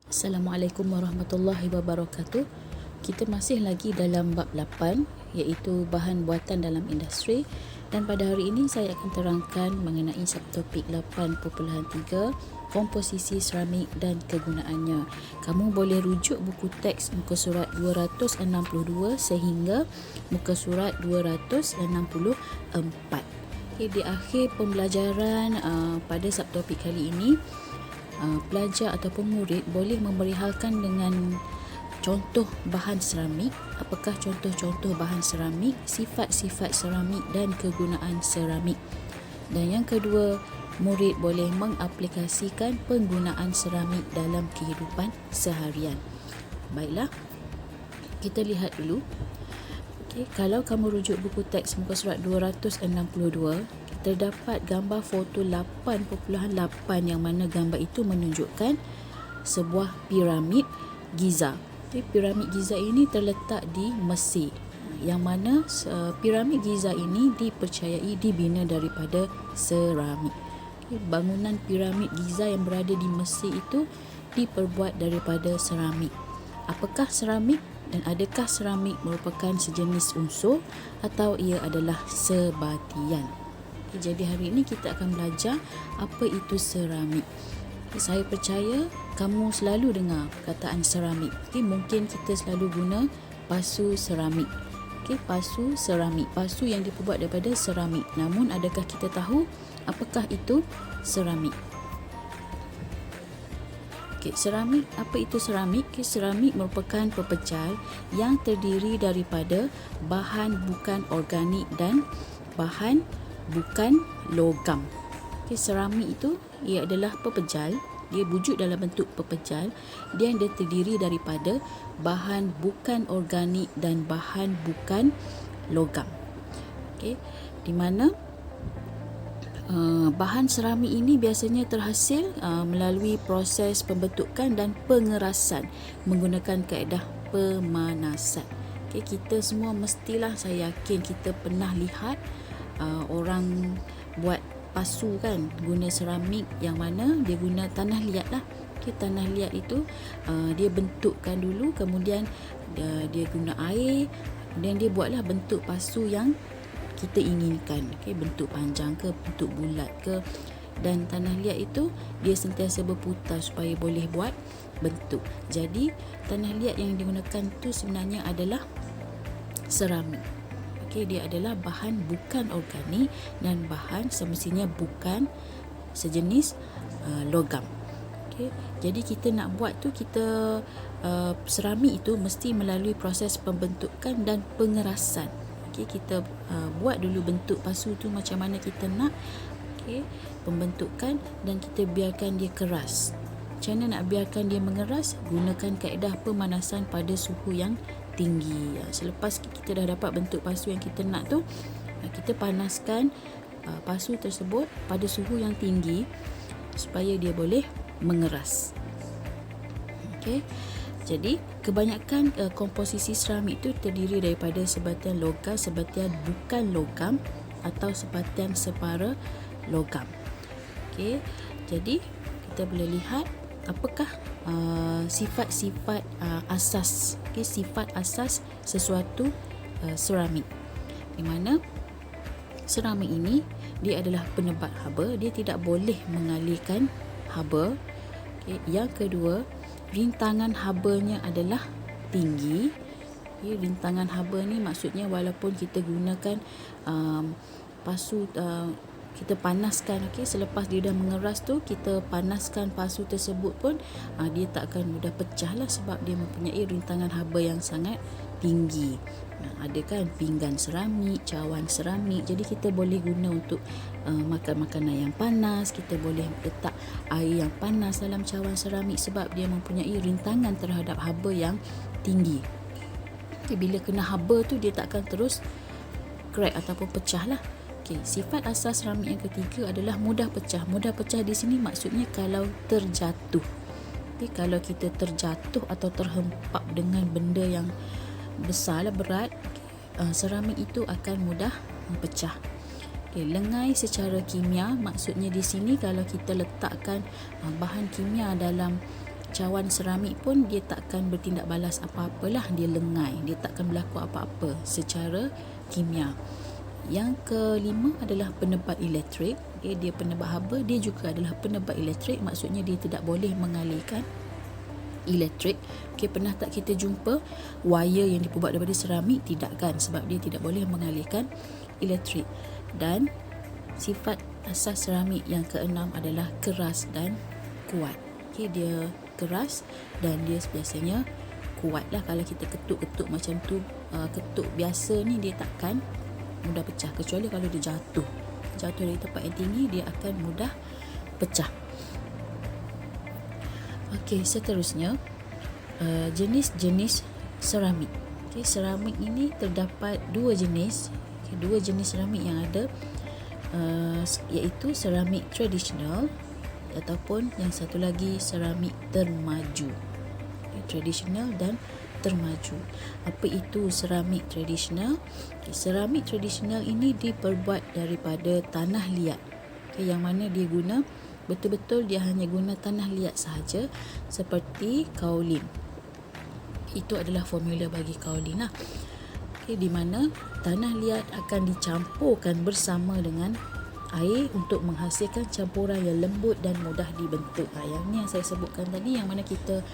Assalamualaikum warahmatullahi wabarakatuh. Kita masih lagi dalam bab 8 iaitu bahan buatan dalam industri, dan pada hari ini saya akan terangkan mengenai subtopik 8.3 komposisi seramik dan kegunaannya. Kamu boleh rujuk buku teks muka surat 262 sehingga muka surat 264. Di akhir pembelajaran pada subtopik kali ini, pelajar ataupun murid boleh memerihalkan dengan contoh bahan seramik, apakah contoh-contoh bahan seramik, sifat-sifat seramik dan kegunaan seramik. Dan yang kedua, murid boleh mengaplikasikan penggunaan seramik dalam kehidupan seharian. Baiklah, kita lihat dulu. Kalau kamu rujuk buku teks muka surat 262, terdapat gambar foto 8.8 yang mana gambar itu menunjukkan sebuah piramid Giza. Piramid Giza ini terletak di Mesir, yang mana piramid Giza ini dipercayai dibina daripada seramik. Bangunan piramid Giza yang berada di Mesir itu diperbuat daripada seramik. Apakah seramik dan adakah seramik merupakan sejenis unsur atau ia adalah sebatian? Jadi hari ini kita akan belajar apa itu seramik. Saya percaya kamu selalu dengar perkataan seramik. Mungkin kita selalu guna pasu seramik. Pasu seramik, pasu yang diperbuat daripada seramik. Namun adakah kita tahu apakah itu seramik? Seramik, apa itu seramik? Seramik merupakan pepecal yang terdiri daripada bahan bukan organik dan bahan bukan logam. Seramik itu ia adalah pepecal, dia wujud dalam bentuk pepecal, dia terdiri daripada bahan bukan organik dan bahan bukan logam. Di mana bahan seramik ini biasanya terhasil melalui proses pembentukan dan pengerasan menggunakan kaedah pemanasan. Kita semua mestilah, saya yakin kita pernah lihat orang buat pasu kan, guna seramik yang mana dia guna tanah liat lah. Tanah liat itu dia bentukkan dulu, kemudian dia guna air, kemudian dia buatlah bentuk pasu yang kita inginkan, bentuk panjang ke, bentuk bulat ke, dan tanah liat itu dia sentiasa berputar supaya boleh buat bentuk. Jadi tanah liat yang digunakan tu sebenarnya adalah seramik. Dia adalah bahan bukan organik dan bahan semestinya bukan sejenis logam. Jadi kita nak buat tu, kita seramik itu mesti melalui proses pembentukan dan pengerasan. Kita buat dulu bentuk pasu tu macam mana kita nak, pembentukan, dan kita biarkan dia keras. Macam mana nak biarkan dia mengeras? Gunakan kaedah pemanasan pada suhu yang tinggi. Selepas kita dah dapat bentuk pasu yang kita nak tu, kita panaskan pasu tersebut pada suhu yang tinggi supaya dia boleh mengeras. Jadi kebanyakan komposisi seramik itu terdiri daripada sebatian logam, sebatian bukan logam atau sebatian separa logam. Jadi kita boleh lihat apakah sifat-sifat asas, sifat asas sesuatu seramik. Di mana seramik ini dia adalah penebat haba, dia tidak boleh mengalirkan haba. Yang kedua, rintangan habanya adalah tinggi. Rintangan haba ni maksudnya walaupun kita gunakan pasu, kita panaskan, selepas dia dah mengeras tu, kita panaskan pasu tersebut pun dia tak akan mudah pecah lah, sebab dia mempunyai rintangan haba yang sangat tinggi. Ada kan pinggan seramik, cawan seramik. Jadi kita boleh guna untuk makan makanan yang panas, kita boleh letak air yang panas dalam cawan seramik sebab dia mempunyai rintangan terhadap haba yang tinggi. Bila kena haba tu, dia tak akan terus crack ataupun pecah lah. Sifat asas seramik yang ketiga adalah mudah pecah. Mudah pecah di sini maksudnya kalau terjatuh. Kalau kita terjatuh atau terhempap dengan benda yang besar lah, berat, seramik itu akan mudah pecah. Lengai secara kimia maksudnya di sini kalau kita letakkan bahan kimia dalam cawan seramik pun dia takkan bertindak balas apa-apalah, dia lengai, dia takkan berlaku apa-apa secara kimia. Yang kelima adalah penebat elektrik. Okay, dia penebat haba, dia juga adalah penebat elektrik, maksudnya dia tidak boleh mengalirkan elektrik. Okay, pernah tak kita jumpa wire yang dibuat daripada seramik? Tidak kan, sebab dia tidak boleh mengalirkan elektrik. Dan sifat asas seramik yang keenam adalah keras dan kuat. Okay, dia keras dan dia biasanya kuat lah. Kalau kita ketuk-ketuk macam tu, ketuk biasa ni, dia takkan mudah pecah, kecuali kalau dia jatuh dari tempat yang tinggi, dia akan mudah pecah. Okey, seterusnya jenis-jenis seramik. Okey, seramik ini terdapat dua jenis. Okay, dua jenis seramik yang ada, iaitu seramik tradisional ataupun yang satu lagi seramik termaju. Okay, tradisional dan termaju. Apa itu seramik tradisional? Okay, seramik tradisional ini diperbuat daripada tanah liat. Okay, yang mana dia guna betul-betul, dia hanya guna tanah liat sahaja, seperti kaolin. Itu adalah formula bagi kaolin lah. Okay, di mana tanah liat akan dicampurkan bersama dengan air untuk menghasilkan campuran yang lembut dan mudah dibentuk. Yang ni yang saya sebutkan tadi, yang mana kita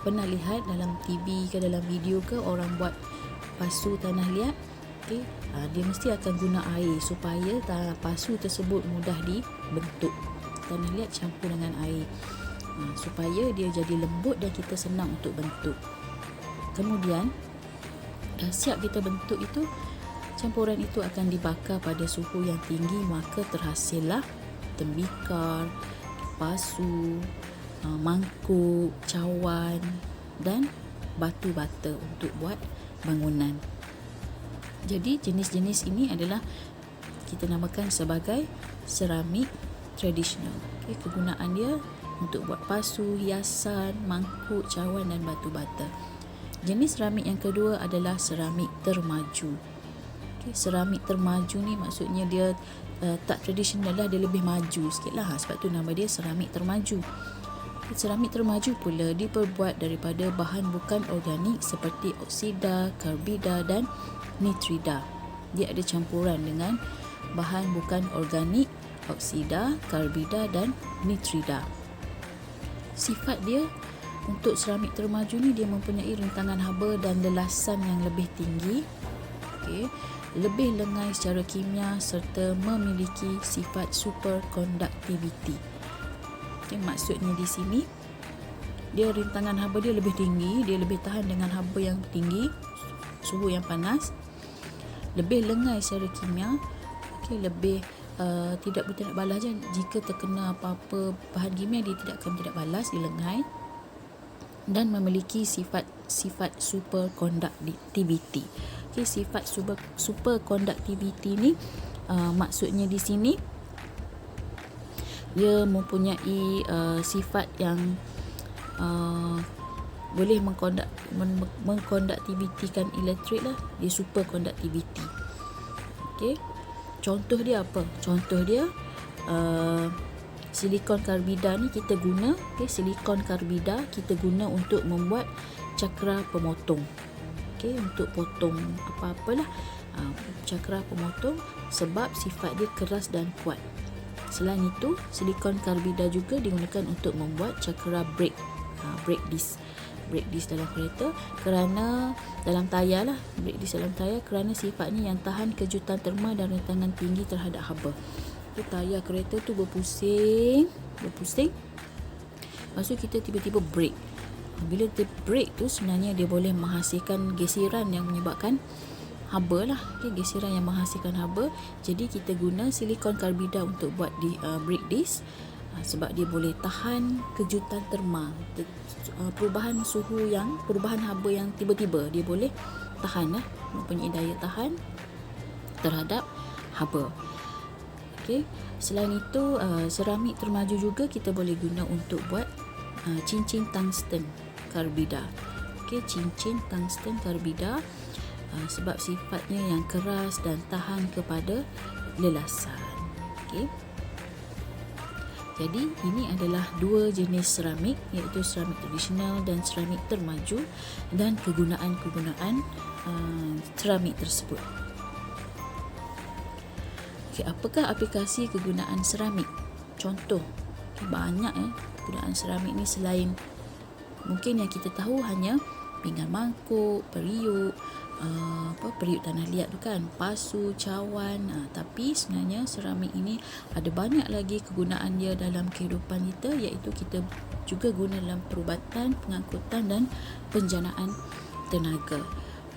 pernah lihat dalam TV ke dalam video ke, orang buat pasu tanah liat. Okay, dia mesti akan guna air supaya pasu tersebut mudah dibentuk. Tanah liat campur dengan air supaya dia jadi lembut dan kita senang untuk bentuk. Kemudian dah siap kita bentuk itu, campuran itu akan dibakar pada suhu yang tinggi, maka terhasillah tembikar, pasu, mangkuk, cawan dan batu bata untuk buat bangunan. Jadi jenis-jenis ini adalah kita namakan sebagai seramik tradisional. Okay, kegunaan dia untuk buat pasu, hiasan, mangkuk, cawan dan batu bata. Jenis seramik yang kedua adalah seramik termaju. Seramik termaju ni maksudnya dia tak tradisional lah, dia lebih maju sikit lah, sebab tu nama dia seramik termaju. Seramik termaju pula diperbuat daripada bahan bukan organik seperti oksida, karbida dan nitrida. Dia ada campuran dengan bahan bukan organik, oksida, karbida dan nitrida. Sifat dia untuk seramik termaju ni, dia mempunyai rintangan haba dan lelasan yang lebih tinggi. Okay, lebih lengai secara kimia serta memiliki sifat superconductivity. Okay, maksudnya di sini dia rintangan haba dia lebih tinggi, dia lebih tahan dengan haba yang tinggi, suhu yang panas, lebih lengai secara kimia. Okay, lebih tidak bertindak balas je. Jika terkena apa-apa bahan kimia, dia tidak balas, dia lengai dan memiliki sifat superconductivity. Okay, sifat superconductivity ni maksudnya di sini dia mempunyai sifat yang boleh mengkonduktivitikan elektrik lah. Dia superconductivity. Okay, contoh dia apa? Contoh dia silikon karbida ni kita guna. Okay, silikon karbida kita guna untuk membuat cakra pemotong. Okay, untuk potong apa-apalah, cakra pemotong, sebab sifat dia keras dan kuat. Selain itu, silikon karbida juga digunakan untuk membuat cakra brake disc dalam kereta, kerana dalam tayar lah, brake disc dalam tayar, kerana sifatnya yang tahan kejutan terma dan rintangan tinggi terhadap haba. Okay, tayar kereta tu berpusing, lepas tu kita tiba-tiba brake. Bila dia brake tu, sebenarnya dia boleh menghasilkan gesiran yang menyebabkan haba lah. Okay, gesiran yang menghasilkan haba. Jadi kita guna silikon karbida untuk buat brake disc, sebab dia boleh tahan kejutan terma, perubahan haba yang tiba-tiba, dia boleh tahan lah, mempunyai daya tahan terhadap haba. Okay. Selain itu, seramik termaju juga kita boleh guna untuk buat cincin tungsten karbida. Okay, cincin tungsten karbida sebab sifatnya yang keras dan tahan kepada lelasan. Okay. Jadi ini adalah dua jenis seramik, iaitu seramik tradisional dan seramik termaju, dan kegunaan-kegunaan seramik tersebut. Okay, apakah aplikasi kegunaan seramik? Contoh, banyak kegunaan seramik ni selain mungkin yang kita tahu hanya pinggan mangkuk, periuk, periuk tanah liat tu kan, pasu, cawan, tapi sebenarnya seramik ini ada banyak lagi kegunaan dia dalam kehidupan kita, iaitu kita juga guna dalam perubatan, pengangkutan dan penjanaan tenaga.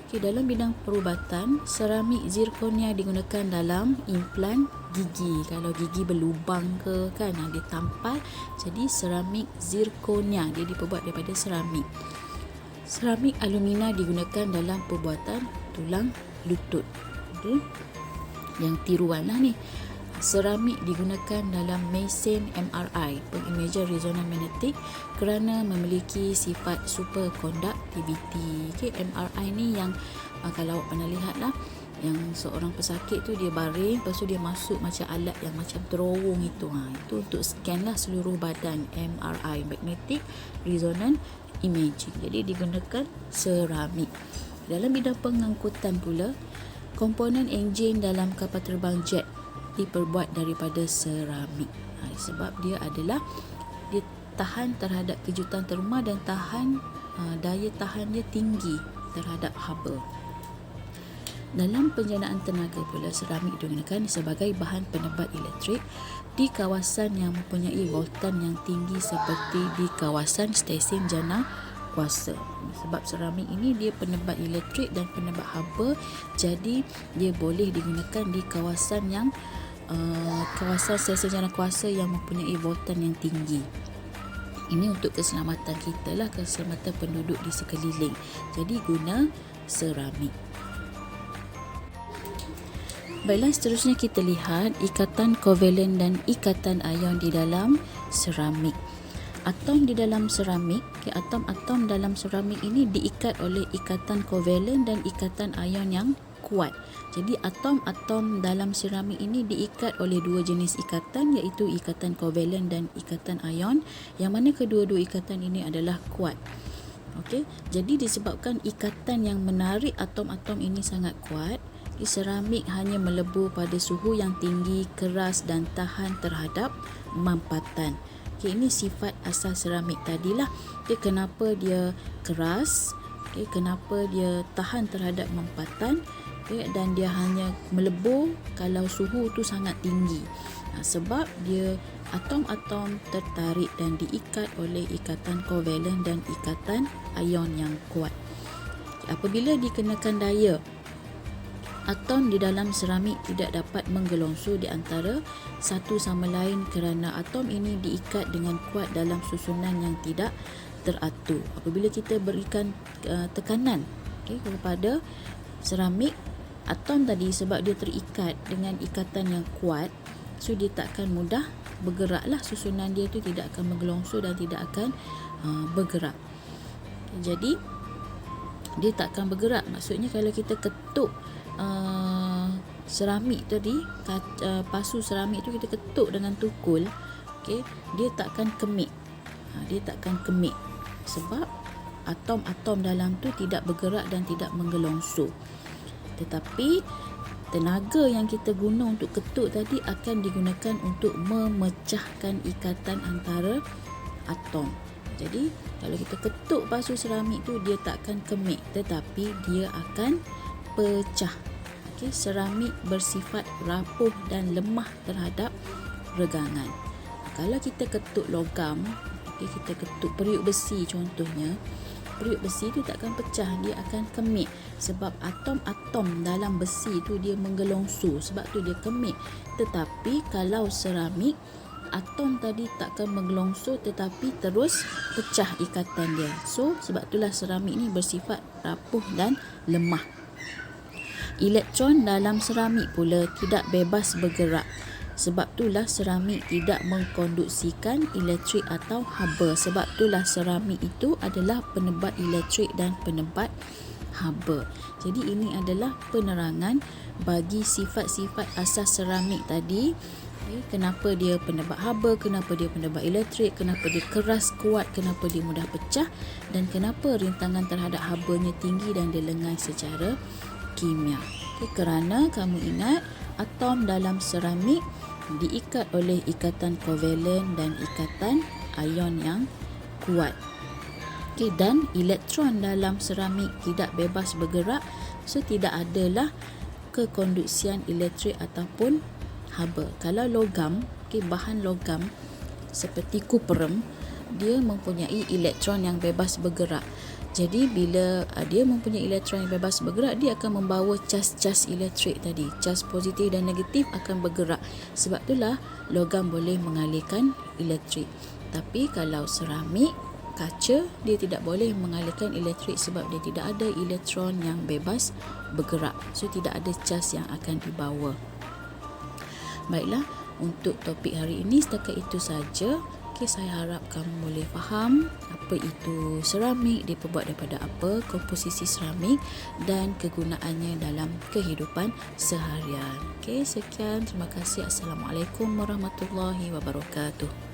Okay, dalam bidang perubatan, seramik zirconia digunakan dalam implan gigi. Kalau gigi berlubang ke kan, dia tampal, jadi seramik zirconia, dia diperbuat daripada seramik. Seramik alumina digunakan dalam pembuatan tulang lutut. Okay. Yang tiruan lah ni. Seramik digunakan dalam mesin MRI, pengimajan rezonan magnetik, kerana memiliki sifat superconductivity. Okay, MRI ni yang kalau awak pernah lihat lah, yang seorang pesakit tu dia baring, lepas tu dia masuk macam alat yang macam terowong itu. Itu untuk scan lah seluruh badan, MRI, magnetic resonance imaging. Jadi digunakan seramik. Dalam bidang pengangkutan pula, komponen enjin dalam kapal terbang jet diperbuat daripada seramik. Sebab dia tahan terhadap kejutan terma dan daya tahan dia tinggi terhadap haba. Dalam penjanaan tenaga pula, seramik digunakan sebagai bahan penebat elektrik di kawasan yang mempunyai voltan yang tinggi seperti di kawasan stesen jana kuasa. Sebab seramik ini dia penebat elektrik dan penebat haba, jadi dia boleh digunakan di kawasan yang kawasan stesen jana kuasa yang mempunyai voltan yang tinggi. Ini untuk keselamatan kita lah, keselamatan penduduk di sekeliling. Jadi guna seramik. Baiklah, seterusnya kita lihat ikatan kovalen dan ikatan ion di dalam seramik. Atom di dalam seramik, atom-atom dalam seramik ini diikat oleh ikatan kovalen dan ikatan ion yang kuat. Jadi atom-atom dalam seramik ini diikat oleh dua jenis ikatan, iaitu ikatan kovalen dan ikatan ion, yang mana kedua-dua ikatan ini adalah kuat. Okey, jadi disebabkan ikatan yang menarik atom-atom ini sangat kuat, seramik hanya melebur pada suhu yang tinggi, keras dan tahan terhadap mampatan. Okay, ini sifat asal seramik tadilah. Okay, kenapa dia keras? Okay, kenapa dia tahan terhadap mampatan? Okay, dan dia hanya melebur kalau suhu tu sangat tinggi. Sebab dia atom-atom tertarik dan diikat oleh ikatan kovalen dan ikatan ion yang kuat. Okay, apabila dikenakan daya, atom di dalam seramik tidak dapat menggelongsu di antara satu sama lain kerana atom ini diikat dengan kuat dalam susunan yang tidak teratur. Apabila kita berikan tekanan kepada seramik, atom tadi sebab dia terikat dengan ikatan yang kuat, so dia takkan mudah bergeraklah, susunan dia tu tidak akan menggelongsu dan tidak akan bergerak. Jadi dia takkan bergerak. Maksudnya kalau kita ketuk seramik tadi, pasu seramik tu kita ketuk dengan tukul, okay, dia takkan kemik. Dia takkan kemik sebab atom-atom dalam tu tidak bergerak dan tidak menggelongsu. Tetapi tenaga yang kita guna untuk ketuk tadi akan digunakan untuk memecahkan ikatan antara atom. Jadi kalau kita ketuk pasu seramik tu, dia takkan kemik, tetapi dia akan pecah. Okay, seramik bersifat rapuh dan lemah terhadap regangan. Kalau kita ketuk logam, okay, kita ketuk periuk besi contohnya, periuk besi tu takkan pecah, dia akan kemik sebab atom-atom dalam besi tu dia menggelongsu, sebab tu dia kemik. Tetapi kalau seramik, atom tadi takkan menggelongsu tetapi terus pecah ikatan dia. So sebab itulah seramik ni bersifat rapuh dan lemah. Elektron dalam seramik pula tidak bebas bergerak. Sebab itulah seramik tidak mengkonduksikan elektrik atau haba. Sebab itulah seramik itu adalah penebat elektrik dan penebat haba. Jadi ini adalah penerangan bagi sifat-sifat asas seramik tadi. Okay, kenapa dia pendapat haba, kenapa dia pendapat elektrik, kenapa dia keras kuat, kenapa dia mudah pecah, dan kenapa rintangan terhadap habanya tinggi dan dia lengai secara kimia. Okay, kerana kamu ingat atom dalam seramik diikat oleh ikatan kovalen dan ikatan ion yang kuat. Okay, dan elektron dalam seramik tidak bebas bergerak, so tidak adalah kekonduksian elektrik ataupun haba. Kalau logam, okay, bahan logam seperti kuprum, dia mempunyai elektron yang bebas bergerak. Jadi bila dia mempunyai elektron yang bebas bergerak, dia akan membawa cas-cas elektrik tadi. Cas positif dan negatif akan bergerak. Sebab itulah logam boleh mengalirkan elektrik. Tapi kalau seramik, kaca, dia tidak boleh mengalirkan elektrik sebab dia tidak ada elektron yang bebas bergerak. So tidak ada cas yang akan dibawa. Baiklah, untuk topik hari ini setakat itu saja. Okay, saya harap kamu boleh faham apa itu seramik, dia terbuat daripada apa, komposisi seramik dan kegunaannya dalam kehidupan seharian. Okay, sekian. Terima kasih. Assalamualaikum warahmatullahi wabarakatuh.